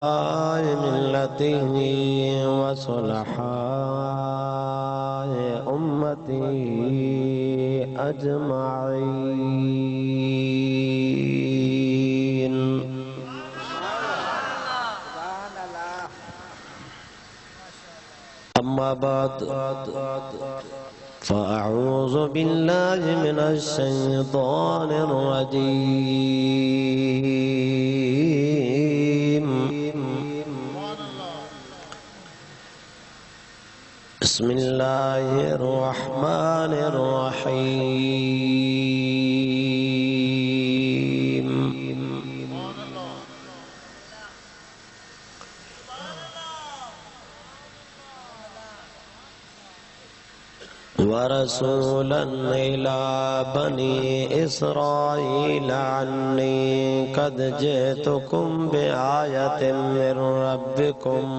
मिल्लतिही व सुलहाए उम्मती अजमाईन। अम्मा बाद फ़अऊज़ु बिल्लाहि मिनश शैतानिर रजीम। बिस्मिल्लाहिर रहमानिर रहीम। वरसूलन इला बनी इसराईल अन्नी कद जितुकुम बिआयतिन मिर रब्बिकुम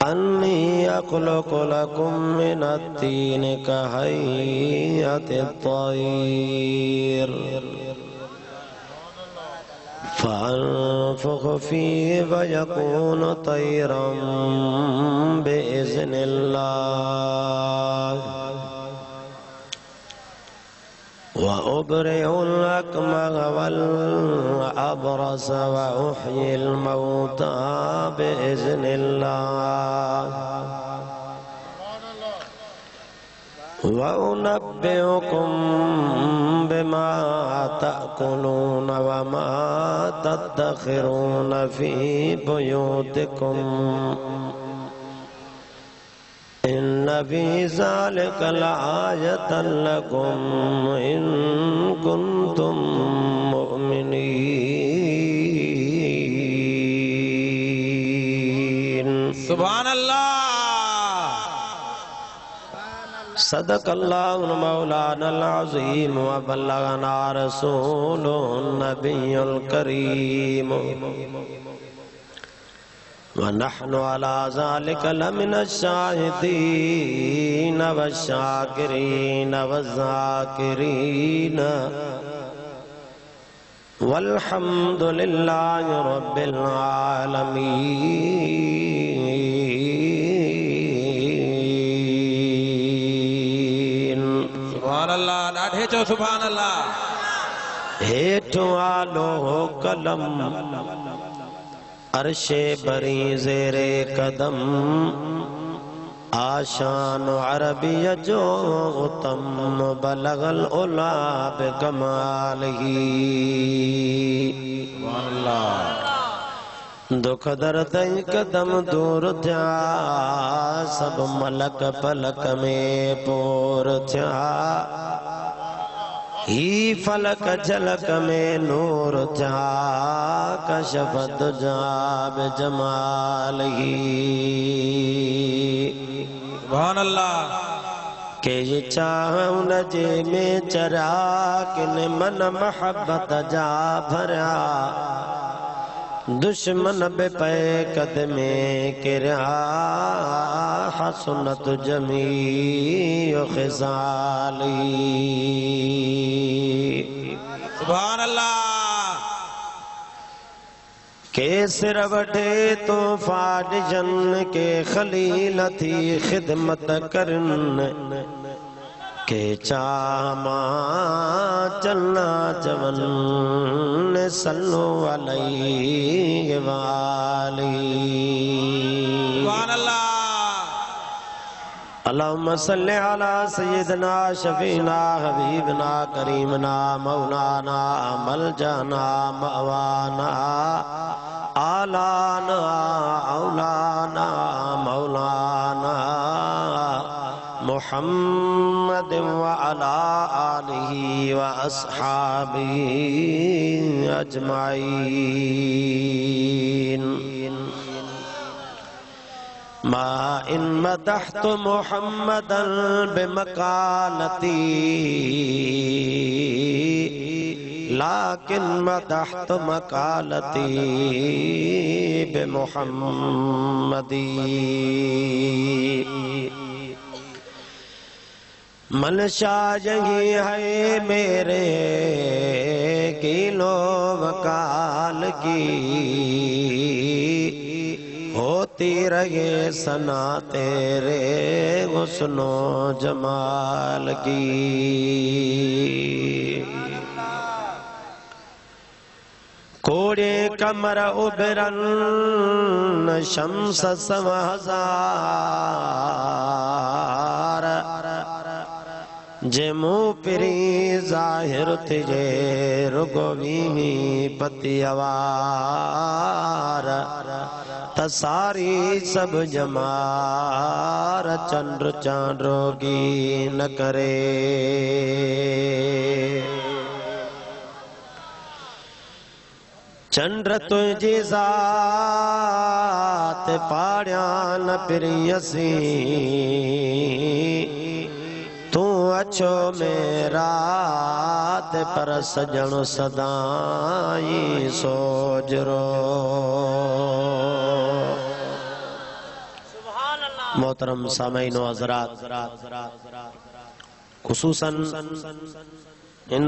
अन्नी अख़्लुक़ु लकुम मिनत-तीन कहैयतित-तय्र फ़अन्फ़ुख़ु फ़ीहि फ़यकूनु तय्रन बिइज़्निल्लाह व उब्रिउल अकमह वल अबरस व उह्यिल मौता बिइज़्निल्लाह व उनब्बिउकुम बिमा तअकुलून व मा तद्दखिरून फ़ी बुयूतिकुम इन्न फ़ी ज़ालिका लआयतन लकुम इन कुन्तुम मुमिनीन। सुभान अल्लाह। सदक़ल्लाहुल मौलानाल अज़ीम व बल्लगना रसूलुन नबियुल करीम व नहनु अला ज़ालिका लमिनश शाहिदीन वश्शाकिरीन वज़्ज़ाकिरीन वल्हम्दुलिल्लाहि रब्बिल आलमीन। सुभान अल्लाह। ॾाढे चओ सुभान अल्लाह। हेठो आलो कलम अर्शे बरी ज़ेरे कदम आशान अरबिय जो उत्तम बलगल उला बिकमालिही। सुभान अल्लाह। दुख दर्द कदम दूर थिया सब मलक पलक में पोर थिया ही फलक झलक में नूर थिया कशफत जाब जमालिही। सुभान अल्लाह। के ये चाह उनजे में चरा किन मन महब्बत जा भरिया दुश्मन बे पे कदमे किरा हसनत जमी खिसाली। सुभान अल्लाह। के सिर वठे तो फाडिजन के खलील थी खिदमत करन के चामा चलना जवन सल्लो अलैहि वाली। सुभान अल्लाह। अल्लाहुम्मा सल्लि अला सय्यिदना शफीना हबीबना करीमना मौलाना मलजाना मवाना आलाना औलाना मौलाना मुहम्मद व अला आलिहि व अस्हाबिहि अजमाईन। मा इन मदहतु मुहम्मदन बिमकालती लाकिन मदहतु मकालती बिमुहम्मदी। मनशा यही है मेरे किलो वकाल की, होती रहे सना तेरे हुस्नो जमाल की। कोड़े कमर उबरन शम्स सवहजार, जे मुँह पिरी जाहिर तुझे रुगवी पतियवार, तसारी सब जमार चंद्र चांद्रोगी न करे। चंद्र तुझी जात पाड़िया न पिरियसी, तू अच्छो मेरा पर सजण सदाई सोजरो। मोहतरम सामईन हज़रात, खुसूसन इन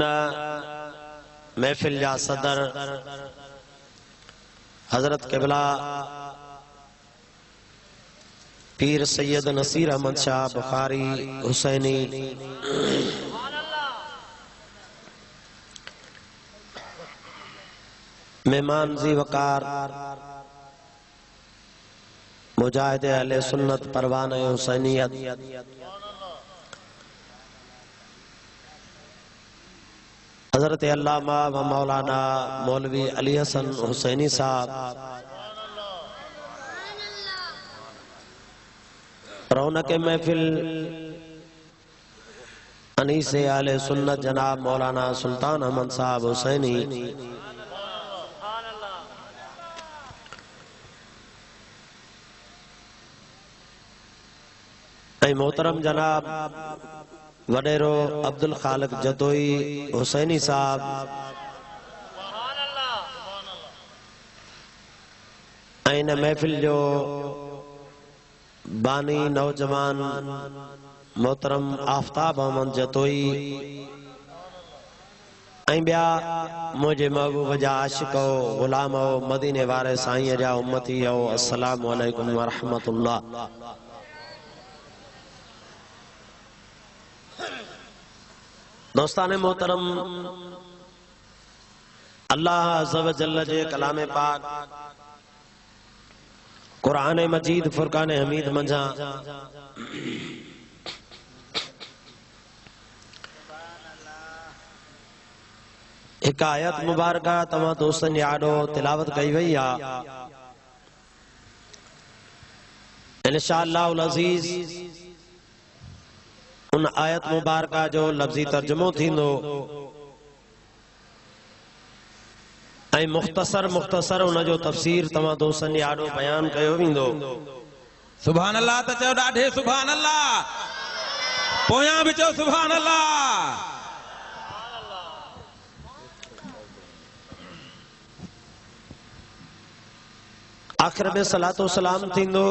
महफिल जा सदर हजरत क़िबला पीर सैयद नसीर अहमद शाह बुखारी हुसैनी मेहमान जी वकार मुजाहिद अहले सुन्नत परवाने हुसैनियत, हजरत अल्लामा व मौलाना मौलवी अली हसन हुसैनी साहब, रौनक महफिल अनीसे आले सुन्नत जनाब मौलाना सुल्तान अहमद साहब हुसैनी, मोहतरम जनाब वडेरो अब्दुल खालिक जदोई हुसैनी साहब, इन महफिल जो बानी नौजवान मोहतरम आफ्ताब अहमद जतोई, बिया मुझे महबूब जा आशिको गुलाम मदीने वारे साईं जा उम्मती हो, अस्सलामु अलैकुम व रहमतुल्लाह। दोस्ताने मोहतरम, अल्लाह अज़्ज़ व जल्ल जे कलाम पाक कुरान मजीद फुरकान हमीद मंझा एक आयत मुबारक तमा दोस्तन यादो तिलावत कई वही आ। इंशाअल्लाह अज़ीज उन आयत मुबारक जो लफ्जी तर्जुमो थींदो ऐं मुख्तसर उन जो तफसीर तमा दोस्तन यादो बयान कयो विंदो। सुभान अल्लाह त चओ ॾाढे सुभान अल्लाह, पोयां बि चओ सुभान अल्लाह। आखिर में सलातो सलाम थींदो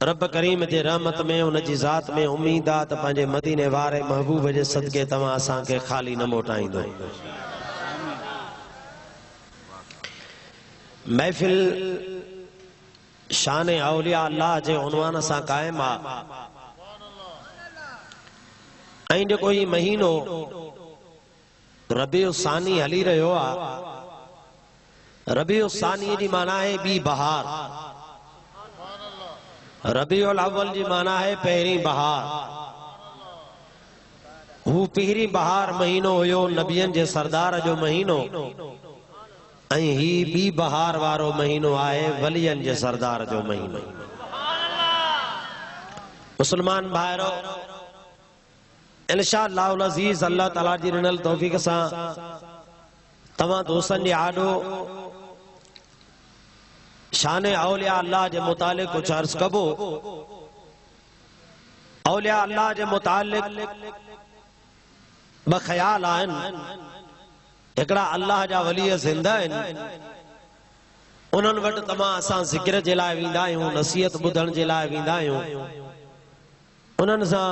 रब करीम जे रहमत में उन जी ज़ात में उम्मीद आ त पंहिंजे मदीने वारे महबूब जे सदके तव्हां असांखे खाली न मोटाईंदो। महफिल शान औलिया अल्लाह जे उनवान सां कायम आ। ऐं जेको ही महीनो रबीउ सानी हली रहियो आ, रबीउ सानी जी माना है बी बहार, रबीउल अव्वल जी माना है पहिरीं बहार। हू पहिरीं बहार महीनो हुयो नबियन जे सरदार जो महीनो, ऐं ही बी बहार वारो महीनो आहे वलियन जे सरदार जो महीनो। मुसलमान भाइरो, इंशाअल्लाह अज़ीज अल्लाह ताला जी ॾिनल तौफ़ीक़ सां तव्हां दोस्तन जे आॾो शान औलिया अल्लाह जे मुतालिक कुछ अर्ज कबो। औलिया अल्लाह जे मुतालिक ब ख्याल आहिनि। एकड़ा अल्लाह जा वली ज़िंदा आहिनि, उन्हनि वटि तमाम असां ज़िक्र जे लाइ वेंदा आहियूं, नसीहत ॿुधण जे लाइ वेंदा आहियूं। उन्हनि सां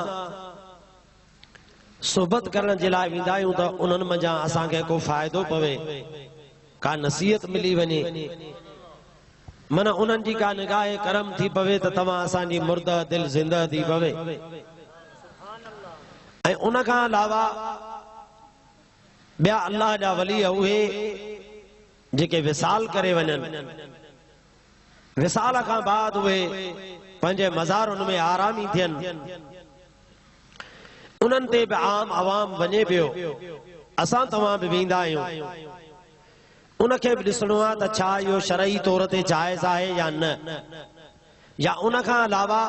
सोबत करण जे लाइ वेंदा आहियूं त उन्हनि मंझां असांखे को फ़ाइदो पवे, का नसीहत मिली वञे, मन उन्हनि जी का निगाह करम थी पवे त तव्हां असांजी मुर्दा दिल ज़िंदा थी पवे। ऐं उन खां अलावा ॿिया अल्लाह जा वली उहे जेके विसाल करे वञनि, विसाल खां बाद उहे पंहिंजे मज़ारुनि में आरामी थियनि, उन्हनि ते बि आम आवाम वञे पियो, असां तव्हां बि वेंदा आहियूं। उनखे बि ॾिसणो आहे त छा इहो शरई तौर ते जाइज़ आहे या न, या उन खां अलावा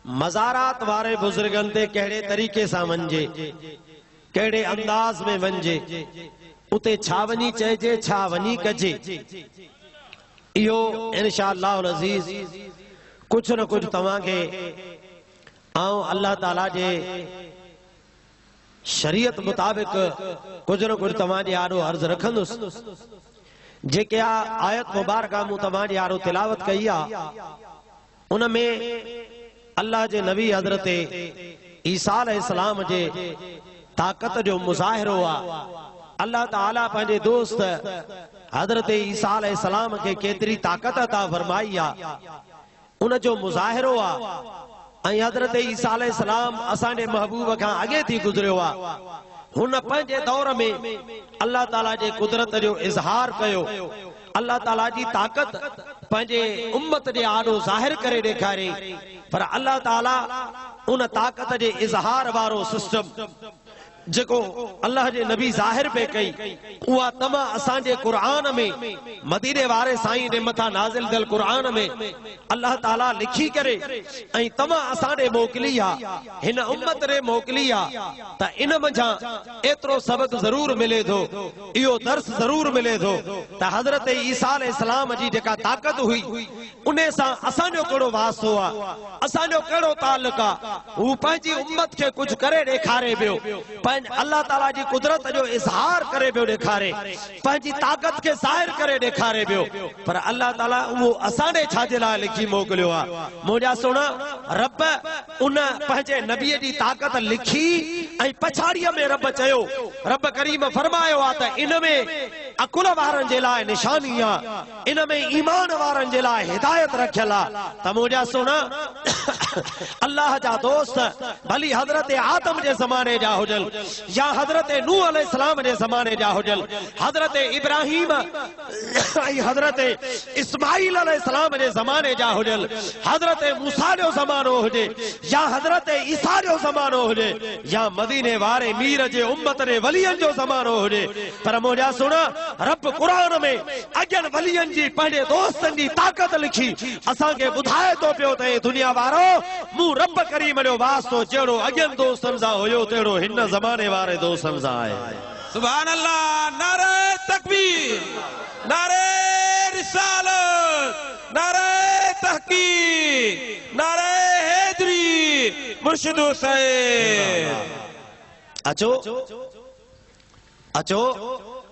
मज़ारात वारे बुज़ुर्गनि ते कहिड़े तरीक़े सां वञिजे, कहिड़े अंदाज़ में वञिजे, उते छा वञी चइजे, छा वञी कजे। इहो इंशाअल्लाह अज़ीज़ कुछ न कुछ तव्हांखे आऊं अल्लाह ताला जे शरीयत मुताबिक कुछ न कुछ तव्हांजे आॾो अर्ज़ रखंदुसि। जेके आयत मुबारका मूं तव्हांजे आॾो तिलावत कई आहे, उन में अल्लाह जे नबी हज़रत ईसा अलैहिस्सलाम जे ताक़त जो मुज़ाहिरो आहे। अल्लाह ताला पंहिंजे दोस्त हज़रत ईसा अलैहिस्सलाम खे केतिरी ताक़त अता फरमाई आहे, उन जो मुज़ाहिरो आहे। ऐं हज़रत ईसा अलैहिस्सलाम असांजे महबूब खां अॻे थी गुज़रियो आहे। हुन पंहिंजे दौर में अल्लाह ताला जे कुदरत जो इज़हार कयो, अल्लाह ताला जी ताक़त पंहिंजे उम्मत जे आॾो ज़ाहिर करे ॾेखारी। पर अल्लाह ताला उन ताक़त जे इज़हार वारो सिस्टम जेको अल्लाह जे नबी ज़ाहिर पे कई, उहा तमा असांजे क़ुरान में, मदीने वारे साईं जे मथां नाज़िल थियल क़ुरान में अल्लाह ताला लिखी करे ऐं तमा असांजे मोकिली आहे, हिन उम्मत रे मोकिली आहे। त इन मंझां एतिरो सबक़ ज़रूर मिले थो, इहो दर्स ज़रूर मिले थो त हज़रत ईसा अलैहिस्सलाम जी जेका ताक़त हुई, उन सां असांजो कहिड़ो वास्तो आहे, असांजो कहिड़ो ताल्लुक़ आहे। हू पंहिंजी उम्मत खे कुझु करे ॾेखारे पियो, अल्लाह ताला जी कुदरत जो इज़हार करे पियो ॾेखारे, पंहिंजी ताक़त खे ज़ाहिर करे ॾेखारे पियो। पर अल्लाह ताला उहो असांजे छाजे लाइ लिखी मोकिलियो आहे। मुंहिंजा सुणा, रब उन पंहिंजे नबीअ जी ताक़त लिखी ऐं पछाड़ीअ में रब चयो, रब करीम फरमायो आहे त इन में अकुल वारनि जे लाइ निशानी आहे, इन में ईमान वारनि जे लाइ हिदायत रखियल आहे। त मुंहिंजा सुणा, अल्लाह जा दोस्त भली हज़रत आदम जे ज़माने जा हुजनि या हज़रत नूह अलैहिस्सलाम जे ज़माने जा हुजनि, हज़रत इब्राहिम ऐं हज़रत इस्माइल अलैहिस्सलाम जे ज़माने जा हुजनि, हज़रत मूसा जो ज़मानो हुजे या हज़रत ईसा जो ज़मानो हुजे या मदीने वारे मीर जे उम्मत रे वलियनि जो ज़मानो हुजे, पर मुंहिंजा सुण, रब क़ुरान में अॻियनि वलियनि जी पंहिंजे दोस्तनि जी ताक़त लिखी असांखे ॿुधाए थो पियो त हे दुनिया वारो, मूं रब करीम जो वास्तो जहिड़ो अॻियनि दोस्तनि सां हुयो, तहिड़ो हिन ज़माने वारे दोस्तनि सां आहे। सुभान अल्लाह, नारे तकबीर, नारे रिसालत, नारे तहकीक, नारे हैदरी, मुर्शिद हुसैन। अचो अचो,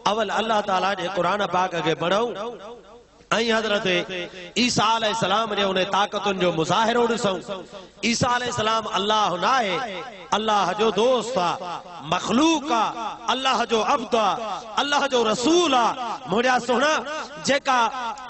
अवल अल्लाह ताला जे क़ुरान पाक खे पढ़ूं ऐं हज़रत ईसा अलैहिस्सलाम जे उन ताक़तुनि जो मुज़ाहिरो ॾिसूं। ईसा अलैहिस्सलाम अल्लाह न आहे, अल्लाह जो दोस्त आहे, मखलूक आहे, अल्लाह जो अब्द आहे, अल्लाह जो रसूल आहे। मुंहिंजा सुहिणा, जेका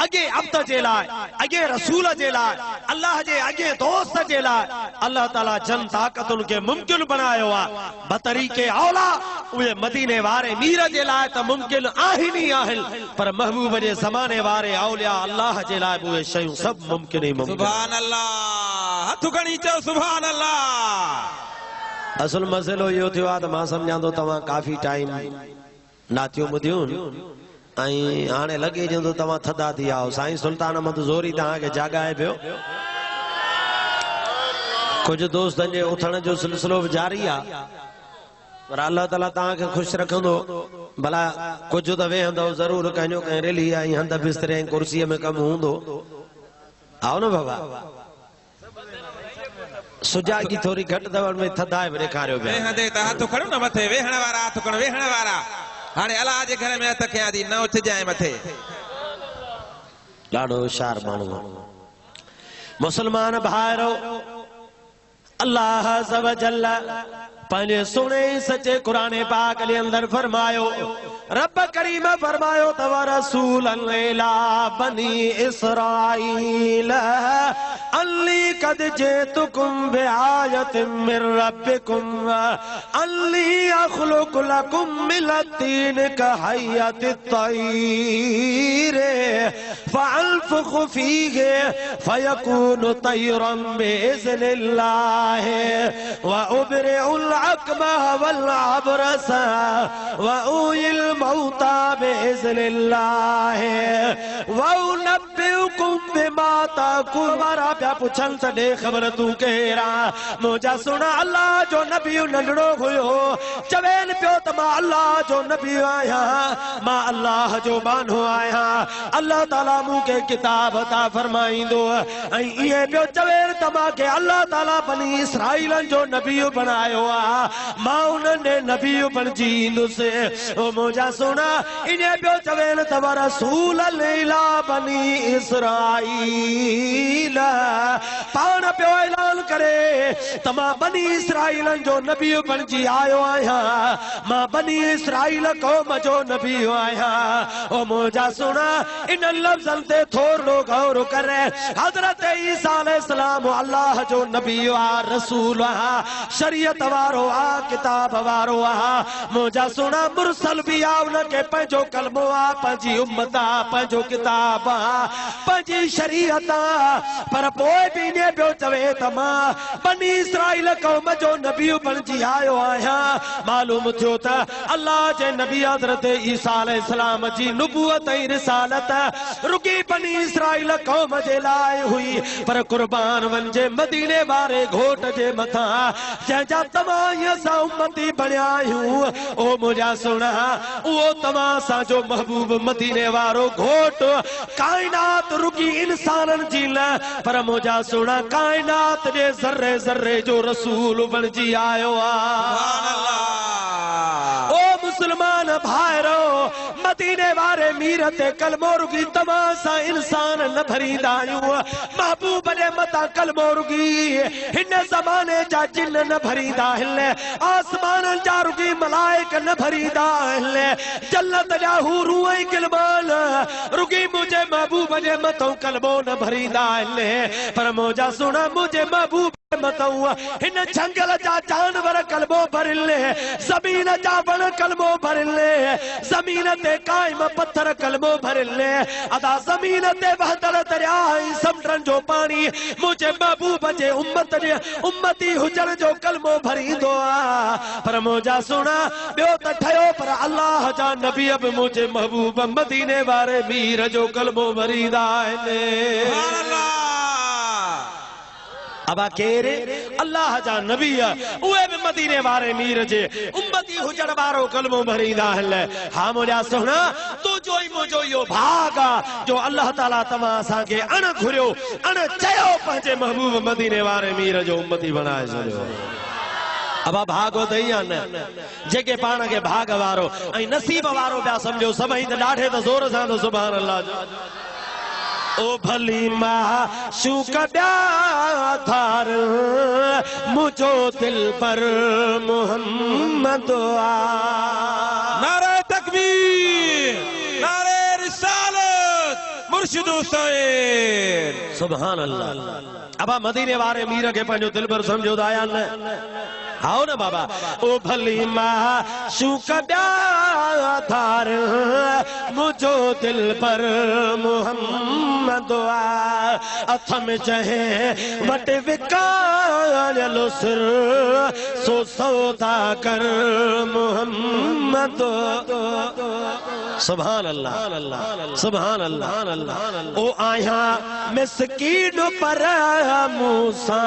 अॻे अब्द जे लाइ, अॻे रसूल जे लाइ, अल्लाह जे अॻे दोस्त जे लाइ अल्लाह ताला जन ताक़तुनि खे मुमकिन बनायो आहे, बतरीक़े औला उहे मदीने वारे मीर जे लाइ त मुमकिन आहिनि ई आहिनि, पर महबूब जे ज़माने वारे औलिया अल्लाह जे लाइ उहे शयूं सभु मुमकिन ई मुमकिन। सुभान अल्लाह, हथ खणी चओ सुभान अल्लाह। असल मसइलो इहो थियो आहे त मां सम्झां थो तव्हां काफ़ी टाइम नातियूं ॿुधियूं ऐं हाणे लॻे जो तव्हां थधा थी आओ। साईं सुल्तान अहमद ज़ोरी तव्हांखे जाॻाए पियो। कुझु दोस्तनि जे उथण जो सिलसिलो बि जारी आहे, पर अल्लाह ताला तव्हांखे ख़ुशि रखंदो। भला कुझु त वेहंदो ज़रूर, कंहिंजो कंहिं रेली ऐं हंध बिस्तरे ऐं कुर्सीअ में कमु हूंदो, आओ न बाबा। सुजागी थोड़ी घट दवड़ में थदाए ॾेखारियो पिया। वेहंदे त हथ खणो न मथे, वेहण वारा हथ खणो, वेहण वारा। हाणे अलाह जे घर में हथ खयां थी, न उथजाए मथे। ॾाढो होशियार माण्हू। मुसलमान भाइरो, अल्लाह अज़्ज़ व जल्ल पंहिंजे सुणे सचे कुरान पाक जे अंदर फरमायो रब करीम फरमायो तव रसूलन इला बनी इसराईल अल्ली कद जेतुकुम बिआयतिन मिर रब्बिकुम अल्ली अखलुक लकुम मिलतीन कहयतित तैर फअल्फुख फीहि फयकूनु तैरन बिइज़्निल्लाह व उबरिउल अकमह वल अबरस व उहिल मौता बिइज़्निल्लाह व उनब्बिउकुम बिमा ताकुलून पिया पुछन त दे ख़बर तू केरा मुझा सुना अल्लाह जो नबी नंढड़ो हुयो चवेन पियो त मां अल्लाह जो नबी आया मां अल्लाह जो बानो आया अल्लाह ताला मूंखे किताब अता फरमाईंदो ऐं इहे पियो चवेन त मांखे अल्लाह ताला बनी इसराइलन जो नबी बनायो आ मां उन्हनि नबी बणजी ईंदुसि ओ मुझा सुना इहे पियो चवेन त रसूल इला बनी इसराइल पान पियो ऐलान करे त मां बनी इसराइलन जो नबी बणजी आयो आहियां मां बनी इसराइल कौम जो नबी आहियां ओ मुझा सुना इन लफ्ज़न ते थोरो गौर करे हज़रत ईसा अलैहिस्सलाम अल्लाह जो नबी आ रसूल आ शरीयत वारो आ किताब वारो आ मुझा सुना मुरसल भी आ उनके पंहिंजो कलमो आ पंहिंजी उम्मत आ पंहिंजो किताब आ पंहिंजी शरीयत आ पर पोइ बि ने पियो चवे त मां बनी इसराइल कौम जो नबी बणजी आयो आहियां मालूम थियो त अल्लाह जे नबी हज़रत ईसा अलैहिस्सलाम जी नुबुवत ऐं रिसालत रुकी बनी इसराइल कौम जे लाइ हुई पर कुर्बान वञे मदीने वारे घोट जे मथां जंहिंजा तमाम असां उम्मती बणिया आहियूं ओ मुंहिंजा सुणा उहो तव्हां असांजो महबूब मदीने वारो घोट काइनात रुकी इंसाननि जी न पर मुंहिंजा सुणा काइनात जे ज़र्रे ज़र्रे जो रसूल बणजी आयो आ ओ मुसलमान भाइरो मदीने वारे मीर ते कलमो रुगी तमाम सां इंसान न भरींदा आहियूं महबूब जे मथां कलमो रुगी हिन ज़माने जा जिन न भरींदा आहिनि आसमाननि जा रुगी मलाइक न भरींदा आहिनि जन्नत जा हूरूं ऐं गिलमान रुगी मुंहिंजे महबूब जे मथां कलमो न भरींदा आहिनि पर मुंहिंजा सुणा मुंहिंजे महबूब मथां हिन जंगल जा जानवर कलमो भरिले ज़मीन जा वण कलमो भरिले ज़मीन ते काइम पत्थर कलमो भरिले अदा ज़मीन ते बहदल दरिया ऐं समुंडनि जो पाणी मुंहिंजे महबूब जे उम्मती हुजण जो कलमो भरींदो आ पर मुंहिंजा सुणा ॿियो त ठहियो पर अल्लाह जा नबी बि मुंहिंजे महबूब मदीने वारे मीर जो कलमो भरींदा आहिनि अबा केरे अल्लाह जा नबी उहे भी मदीने वारे मीर जे उम्मती हुजण वारो कलमो भरींदा आहिनि हा मुंहिंजा सुणा तुंहिंजो ई मुंहिंजो इहो भाग आ जो अल्लाह ताला तव्हां असांखे अण घुरियो अण चयो पंहिंजे महबूब मदीने वारे मीर जो उम्मती बणाए छॾियो अबा भागो त ई आहिनि जेके पाण खे भाग वारो ऐं नसीब वारो पिया सम्झो सभई त ॾाढे त ज़ोर सां त सुभान अल्लाह ओ भली माशूक ॿिया मुझो दिल पर मोहम्मद नारे तकबीर नारे रिसालत मुर्शिद हुसैन सुभान अल्लाह अबा मदीने वारे मीर के पंहिंजो दिल पर समझो त आया न आओ न बाबा ओ भली माशूक ॿिया मुझो दिल पर मोहम्मद अथ में चहे वट विकायलो सिर सो सौदा कर मोहम्मद सुभान अल्लाह सुभान अल्लाह ओ आया मिस्कीन पर मूसा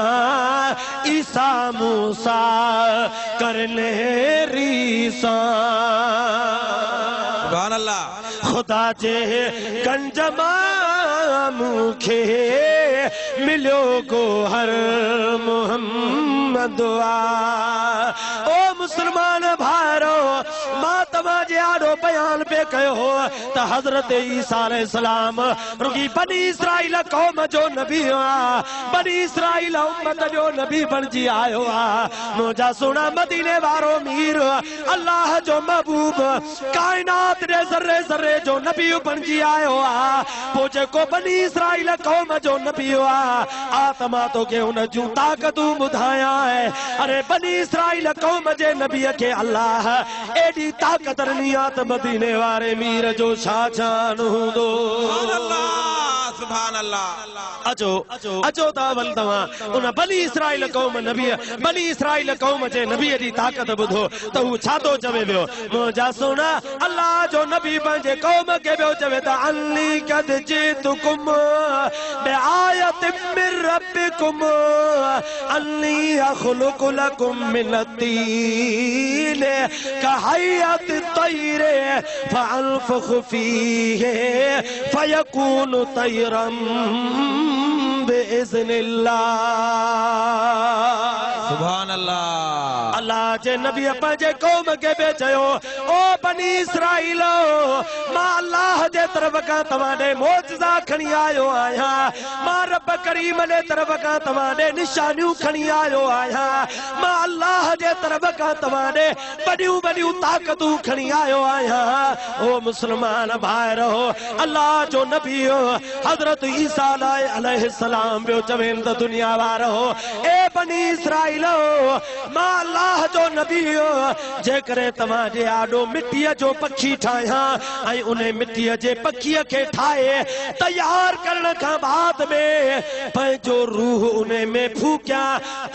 ईसा मूसा करने रीसा सुभान अल्लाह खुदा जे गंजमा मुखे मिलियो गोहर मोहम्मद ओ मुसलमान भाइरो मां तव्हांजे आॾो बयान पे कयो हो त हज़रत ईसा अलैहिस्सलाम रुगी बनी इसराइल क़ौम जो नबी बनी इसराइल उम्मत जो नबी बणजी आयो मुंहिंजा सुहिणा मदीने वारो मीर अल्लाह जो महबूब कायनात जे ज़र्रे ज़र्रे जो नबी बणजी आयो पोइ जेको बनी इसराइल क़ौम जो नबी आत्मा तोखे हुन जूं ताक़तूं ॿुधायां अरे बनी इसराइल क़ौम जे नबीअ खे अल्लाह एॾी ताक़त ॾिनी आहे त मदीने वारे मीर जो छा शान हूंदो सुभान अल्लाह अचो अचो ता वल तव्हां उन बनी इसराइल क़ौम नबी बनी इसराइल क़ौम जे नबीअ जी ताक़त ॿुधो त हू छा थो चवे पियो मुंहिंजा सुहिणा अल्लाह जो नबी पंहिंजे क़ौम खे पियो चवे त अन्नी कद जितुकुम बिआयतिन मिन रब्बिकुम अन्नी अखलुकु लकुम मिन अत्तीन कहयत तैर फअनफुखु फीहि फयकूनु तैरम बिइज़्निल्लाह सुभान अल्लाह अल्लाह जे नबी पंहिंजे क़ौम खे बि चयो ओ बनी इसराइल मां अल्लाह जे तरफ़ खां तव्हां ॾे मौजज़ा खणी आयो आहियां मां रब करीम जे तरफ़ खां तव्हां ॾे निशानियूं खणी आयो आहियां मां अल्लाह जे तरफ़ खां तव्हां ॾे वॾियूं वॾियूं ताक़तूं खणी आयो आहियां ओ मुस्लमान भाइरो अल्लाह जो नबी हज़रत ईसा अलैहिस्सलाम ॿियो चवेनि त दुनिया वारो ए बनी इसराइल मां अल्लाह जो नबी जेकरे तव्हांजे आॾो मिटीअ जो पखी ठाहियां ऐं उन मिटीअ जे पखीअ खे ठाहे तयार करण खां बाद में पंहिंजो रूह उन में फूकियां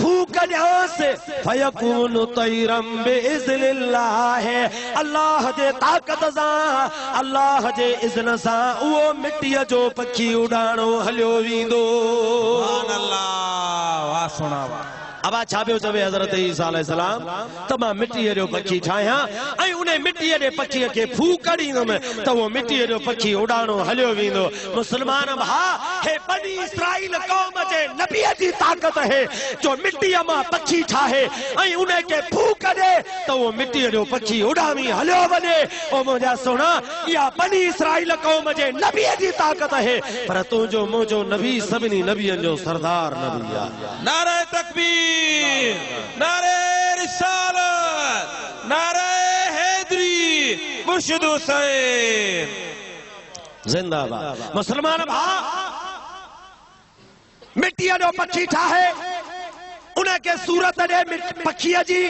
फूक ॾियांसि फयकूनु तैरम बिइज़्निल्लाह अल्लाह जे ताक़त सां अल्लाह जे इज़्न सां उहो मिटीअ जो पखी उॾाणो हलियो वेंदो सुभान अल्लाह वाह सुणा वाह अब छा पियो चवे हज़रत ईसा अलैहिस्सलाम त मां मिटीअ जो पखी ठाहियां ऐं उन मिटीअ जे पखीअ खे फूक ॾींदुमि त उहो मिटीअ जो पखी उॾाणो हलियो वेंदो मुस्लमान भाउ हे बनी इसराइल क़ौम जे नबीअ जी ताक़त है जो मिटीअ मां पखी ठाहे ऐं उन खे फूक ॾे त उहो मिटीअ जो पखी उॾामी हलियो वञे ओ मुंहिंजा सुहिणा इहा बनी इसराइल क़ौम जे नबीअ जी ताक़त है पर तुंहिंजो मुंहिंजो नबी सभिनी नबियनि जो सरदार नबी आहे नारे तकबीर नारे रिसालत नारे हैदरी मुर्शिद हुसैन जिंदाबाद मुसलमान भाउ मिट्टीअ जो पखी ठाहे उनखे सूरत ॾे पखीअ जी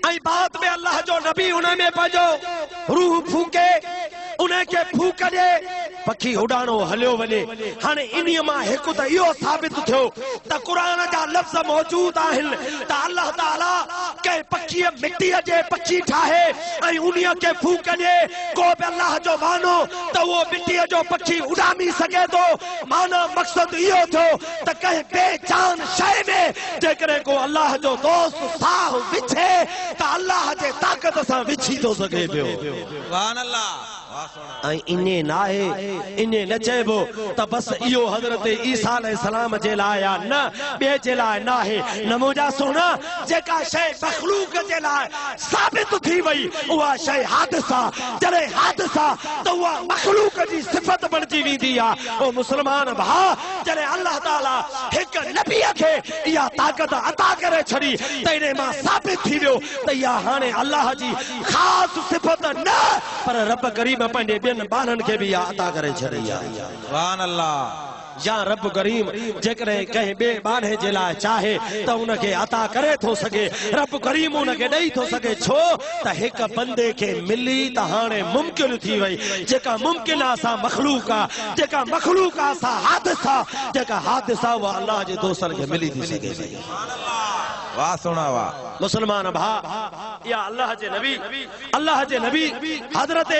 ऐं बाद में अल्लाह जो नबी उन में पंहिंजो रूह फूके उनखे फूक ॾे पखी उॾाणो हलियो वञे हाणे इन्हीअ मां हिकु त इहो साबित थियो त क़ुरान जा लफ़्ज़ मौजूद आहिनि त अल्लाह ताला कंहिं पखीअ मिटीअ जे पखी ठाहे ऐं उन्हीअ खे फूक ॾे को बि अल्लाह जो वानो त उहो मिटीअ जो पखी उॾामी सघे थो माना मक़सदु इहो थियो त कंहिं बेजान शइ में जेकॾहिं को अल्लाह जो दोस्त साह विछे त अल्लाह जे ताक़त सां विछी थो सघे पियो सुभान अल्लाह ऐं इने नाहे इने न चइबो त बस इहो हज़रत ईसा अलैहिस्सलाम जे लाइ आहे न ॿिए जे लाइ नाहे न मुंहिंजा सुहिणा जेका शइ मख़लूक जे लाइ साबित थी वई उहा शइ हादिसा जॾहिं हादिसा त उहा मख़लूक जी सिफ़त बणिजी वेंदी आहे ओ मुस्लमान भाउ जॾहिं अल्लाह ताला हिकु नबीअ खे इहा ताक़त अता करे छॾी त इन मां साबित थी वियो त इहा हाणे अल्लाह जी ख़ासि सिफ़त न पर रब करीम पंहिंजे ॿियनि ॿारनि खे बि इहा अता करे छॾी आहे सुभान अल्लाह या रब करीम जेकॾहिं कंहिं ॿिए ॿारहे जे लाइ चाहे त उनखे अता करे थो सघे रब करीम उनखे ॾेई थो सघे छो त हिकु बंदे खे मिली त हाणे मुमकिन थी वई जेका मुमकिन आहे असां मख़लूक आहे जेका मख़लूक आहे असां हादिसा जेका हादिसा उहा अल्लाह जे दोस्तनि खे मिली थी सघे वाह सुणा वाह मुसलमान भा या अल्लाह जे नबी हजरत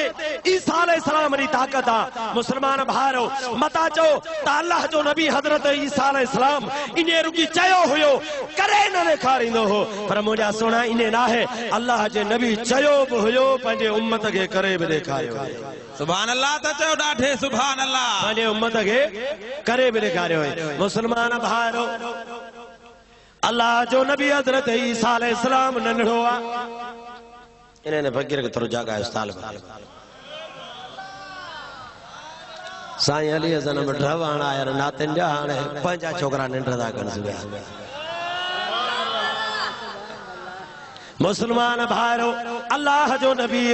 ईसा अलैहिस्सलाम री ताकत आ मुसलमान भारो मता चो त अल्लाह जो नबी हजरत ईसा अलैहिस्सलाम इने रुकी चयो हुयो करे न ॾेखारींदो हो पर मुंहिंजा सोना इने ना है अल्लाह जे नबी चयो बि हुयो पंहिंजे उम्मत खे करे बि ॾेखारियो सुभान अल्लाह त चयो ॾाढे सुभान अल्लाह पंहिंजे उम्मत खे करे बि ॾेखारियो मुसलमान भारो अल्लाह जो नबी हजरत ईसा अलैहिस्सलाम नंढड़ो आ इन्हें फकीर के थोरो जागा उस्ताद साईं अली हसन ड्रव हाणे आया नातिन जा हाणे पंहिंजा छोकरा निंड था कनि मुसलमान भाइरो अल्लाह जो नबी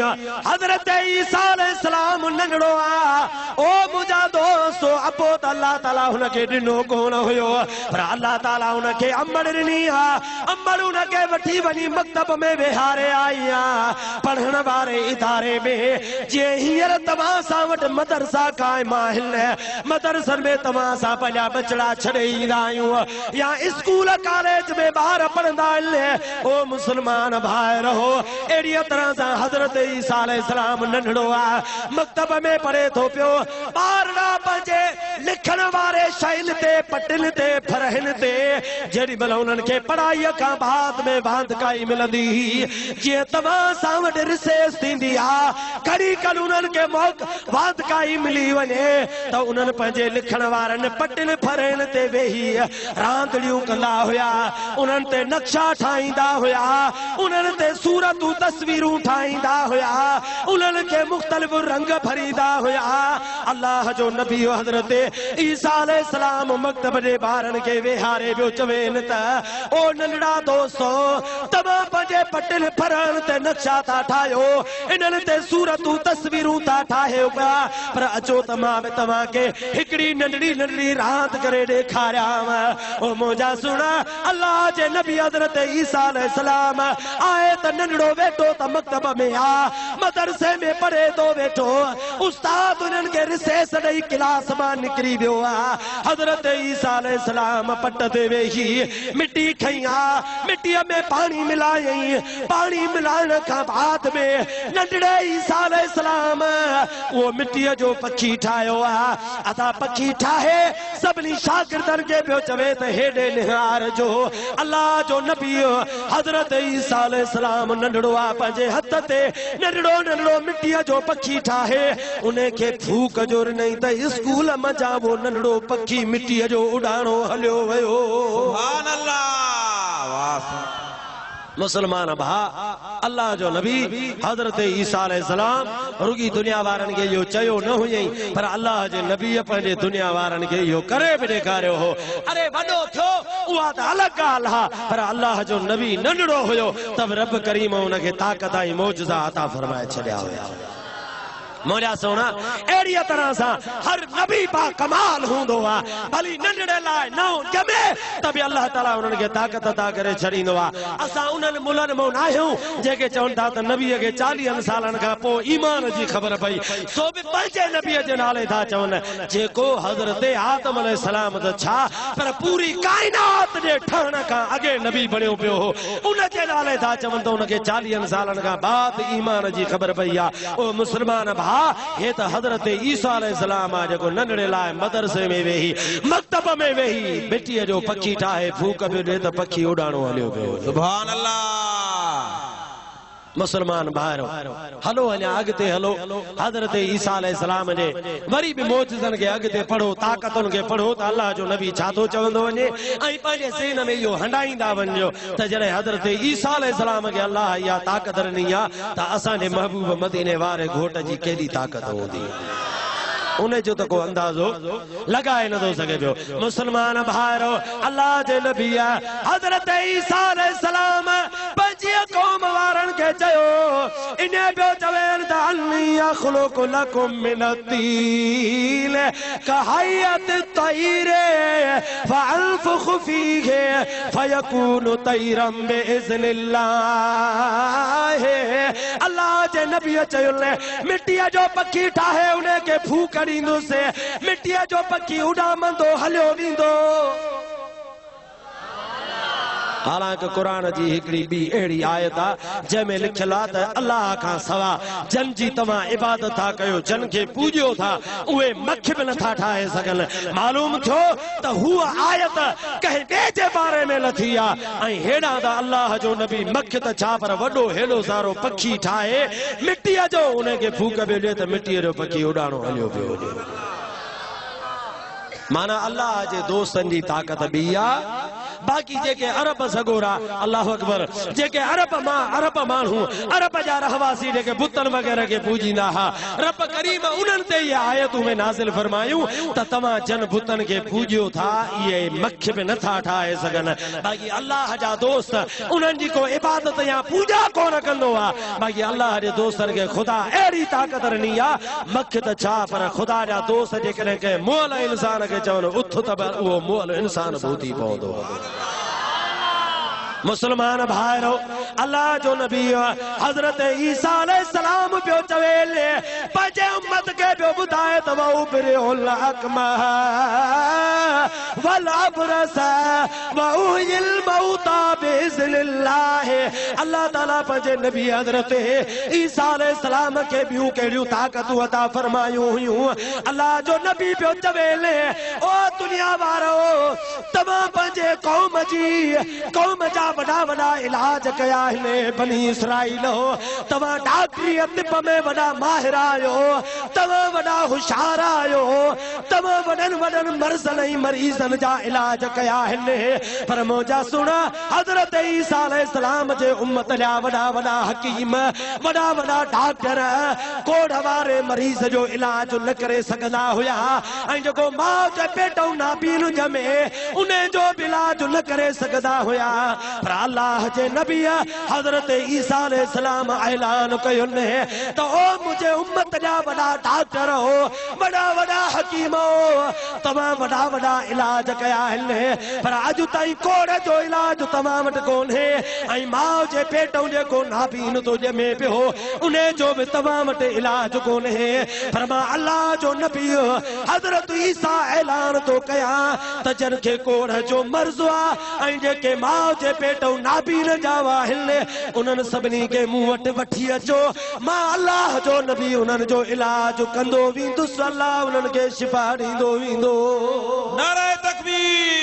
हजरत ईसा अलैहिस्सलाम नंढड़ो आ ओ मुंहिंजा दोस्तो अबो त अल्लाह ताला हुनखे ॾिनो कोन हुयो पर अल्लाह ताला हुनखे अमड़ ॾिनी आहे अमड़ हुनखे वठी वञी मक्तब में विहारे आई आहे पढ़ण वारे इदारे में जीअं हींअर तव्हां सां वटि मदरसा क़ाइम आहिनि मदरसनि में तव्हां सां पंहिंजा बचड़ा छॾे ईंदा आहियूं या स्कूल कॉलेज में ॿार पढ़ंदा आहिनि ओ मुसलमान भाई रहो एड़ी तरह से हजरत ईसा अलैहिस्सलाम नंढड़ो आ मक्तब में पढ़े थो पियो ॿारड़ा पंहिंजे लिखण वारे शैल ते पटिन ते फरहन ते जेड़ी भला उन्हनि खे पढ़ाईअ खां बाद में वांदकाई मिलंदी जीअं तव्हां सां वटि रिसेस थींदी आहे कॾहिं कॾहिं उन्हनि खे वांदकाई मिली वञे त उन्हनि पंहिंजे लिखण वारनि पटिन फरहन ते वेही रांदड़ियूं कंदा हुया उन्हनि ते नक्शा ठाहींदा हुया उन्हनि ते सूरतूं तस्वीरूं ठाहींदा हुया उन्हनि खे मुख़्तलिफ़ रंग भरींदा हुया अल्लाह जो नबी हज़रत ईसा अलैहिस्सलाम मक्तब जे ॿारनि खे वेहारे पियो चवेनि त ओ नंढड़ा दोस्तो तव्हां पंहिंजे पटिन फरनि ते नक्शा था ठाहियो इन्हनि ते सूरतूं तस्वीरूं था ठाहियो पिया पर अचो त मां बि तव्हांखे हिकिड़ी नंढड़ी नंढड़ी रांदि करे ॾेखारियांव ओ मुंहिंजा सुणा अल्लाह जे नबी हज़रत ईसा अलैहिस्सलाम आए त नंढड़ो वेठो त मक्तब में आ मदरसे में पढ़े तो वेठो उस्ताद उन्हनि खे रिसेस ॾेई क्लास मां निकिरी वियो आहे हज़रत ईसा अलैहिस्सलाम पट ते वेही मिटी खई आहे मिटीअ में पाणी मिलायई पाणी मिलाइण खां बाद में नंढड़े ईसा अलैहिस्सलाम उहो मिटीअ जो पखी ठाहियो आहे असां पखी ठाहे सभिनी शागिर्दनि खे पियो चवे त हेॾे निहार जो अल्लाह जो नबी हज़रत ईसा अलैहिस्सलाम नंढड़ो आ पंहिंजे हथ ते नंढड़ो नंढड़ो मिटीअ जो पखी ठाहे उन खे फूक जो ॾिनई त स्कूल मज़ा वो नंढड़ो पखी मिटीअ जो उॾाणो हलियो वियो सुभान अल्लाह वाह मुसलमान भा अल्लाह जो नबी हजरत ईसा अलैहिस्सलाम रुगी दुनिया वारनि खे इहो चयो न हुयई पर अल्लाह जे नबी पंहिंजे दुनिया वारनि खे इहो करे बि ॾेखारियो हो अरे वॾो थियो उहा त अलॻि ॻाल्हि आहे पर अल्लाह जो नबी नंढड़ो हुयो त रब करीम हुनखे ताक़त ऐं मौजज़ा अता फरमाए छॾिया हुया मोजा सोना एड़ी तरह सा हर नबी बा कमाल हुंदो आ भली नंढड़े लाइ नओ जमे तबे अल्लाह ताला उन्हनि खे ताक़त अता करे छॾींदो आ असां उन्हनि मुल्हनि मां न आहियूं जेके चवनि था त नबीअ खे 40 सालनि खां पोइ ईमान जी ख़बर पई सो बि पंहिंजे नबीअ जे नाले था चवनि जेको हज़रत आदम अलैहिस्सलाम त छा पर पूरी काइनात जे ठहण खां अॻे नबी बणियो पियो हो उन जे नाले था चवनि त उनखे 40 सालनि खां बाद ईमान जी ख़बर पई आहे ओ मुस्लमान ये तो हजरत ईसा अलैहिस्सलाम आ जेको नंढड़े लाइ मदरसे में वेही मक्तब में वेही मिटीअ जो पखी ठाहे फूक पियो ॾे त पखी उॾाणो हलियो पियो सुभान अल्लाह मुसलमान भाइरो हलो अञा अॻिते हलो हजरत ईसा अलैहिस्सलाम जे वरी बि मौजज़नि खे अॻिते पढ़ो ताक़तुनि खे पढ़ो त अल्लाह जो नबी छा थो चवंदो वञे ऐं पंहिंजे सीन में इहो हंडाईंदा वञो त जॾहिं हजरत ईसा अलैहिस्सलाम खे अल्लाह इहा ताक़त ॾिनी आहे त असांजे महबूब मदीने वारे घोट जी केॾी ताक़त हूंदी उन जो तो को अंदाजो लगाए न दो सके पियो मुसलमान भाइरो अल्लाह जे नबी हजरत ईसा अलैहिस्सलाम पंहिंजी कौम वारनि खे चयो इने पियो चवेनि त अन्नी अख़्लुक़ु लकुम मिन तील कहयत तैरे फअनफुख़ु फीहि फयकूनु तैरम बिइज़्निल्लाह अल्लाह जे नबी चयो मिट्टीअ जो पखी ठाहे उन खे फूक से मिट्टीअ जो पखी उॾामंदो हलियो वेंदो हालांकि कुरान जी हिकड़ी बी अहिड़ी आयत आ जंहिंमें लिखियल आहे त अल्लाह खां सवा जन जी तव्हां इबादत था कयो, जन खे पूॼियो था, उहे मख बि नथा ठाहे सघनि। मालूम थियो त हूअ आयत कंहिं ॿिए जे बारे में लथी आहे ऐं हेॾां त अल्लाह जो नबी मख त छा पर वॾो हेॾो सारो पखी ठाहे मिटीअ जो उनखे फूक पियो ॾिए त मिटीअ जो पखी उॾाणो हलियो पियो वञे। माना अल्लाह जे दोस्तनि जी ताक़त बि आहे। बाक़ी जेके अरब सगोरा अल्लाह अकबर जेके अरब माण्हू अरब जा रहवासी जेके बुतन वग़ैरह के पूजींदा हा, रब करीम उन्हनि ते ये आयतूं में नाज़िल फरमायूं त तव्हां जन बुतन के पूजियो था, इहे मख बि नथा ठाहे सघनि। बाक़ी अल्लाह जा दोस्त उन्हनि जी को इबादत या पूजा कोन कंदो आहे। बाक़ी अल्लाह जे दोस्तनि खे ख़ुदा अहिड़ी ताक़त ॾिनी आहे, मख त छा पर ख़ुदा जा दोस्त जेकॾहिं कंहिं मुअल इंसान खे चवनि उथ त उहो मुअल इंसान भूती पवंदो। मुसलमान भाइरो, अल्लाह जो नबी हज़रत ईसा अलैहिस्सलाम पियो चवे पंहिंजे उम्मत खे पियो ॿुधाए त वउबरिउल अकमह वल अबरस वउहिल मौता बिइज़्निल्लाह। अल्लाह ताला पंहिंजे नबी हज़रत ईसा अलैहिस्सलाम खे ॿियूं कहिड़ियूं ताक़तूं अता फरमायूं हुयूं। अल्लाह जो नबी पियो चवे ओ दुनिया वारो, तव्हां पंहिंजे क़ौम जा वॾा वॾा इलाज कया आहिनि। बनी इसराइल हो, तव्हां डॉक्टरी तिप में वॾा माहिर आहियो, तव्हां वॾा होशियार आहियो, तव्हां वॾनि मर्ज़नि ऐं मरीज़नि जा इलाज कया आहिनि। पर मुंहिंजा सुण, हज़रत ईसा अलैहिस्सलाम जे उम्मत जा वॾा वॾा हकीम, वॾा वॾा डॉक्टर कोढ़ वारे मरीज़ जो इलाज न करे सघंदा हुया, ऐं जेको माउ जे पेटऊं नाबीन ॼमे उन जो बि इलाज न करे सघंदा हुया। पर अल्लाह जे नबी हज़रत ईसा अलैहिस्सलाम ऐलान कयो त ओ मुंहिंजे उम्मत जा वॾा डॉक्टर हो, वॾा वॾा हकीम हो, तव्हां वॾा वॾा इलाज कया आहिनि, पर अॼु ताईं कोढ़ जो इलाज तव्हां वटि कोन्हे, ऐं माउ जे पेटऊं जेको नाबीन थो ॼमे पियो उन जो बि तव्हां वटि इलाज कोन्हे। पर मां अल्लाह जो नबी हज़रत ईसा ऐलान थो कयां त जन खे कोढ़ जो मर्ज़ आहे ऐं जेके माउ जे पेटऊं नाबीन जा आहिनि उन्हनि सभिनी खे मूं वटि वठी अचो, मां अल्लाह जो नबी उन्हनि जो इलाज कंदो वेंदुसि, अल्लाह उन्हनि खे शिफ़ा ॾींदो वेंदो। नारे तकबीर।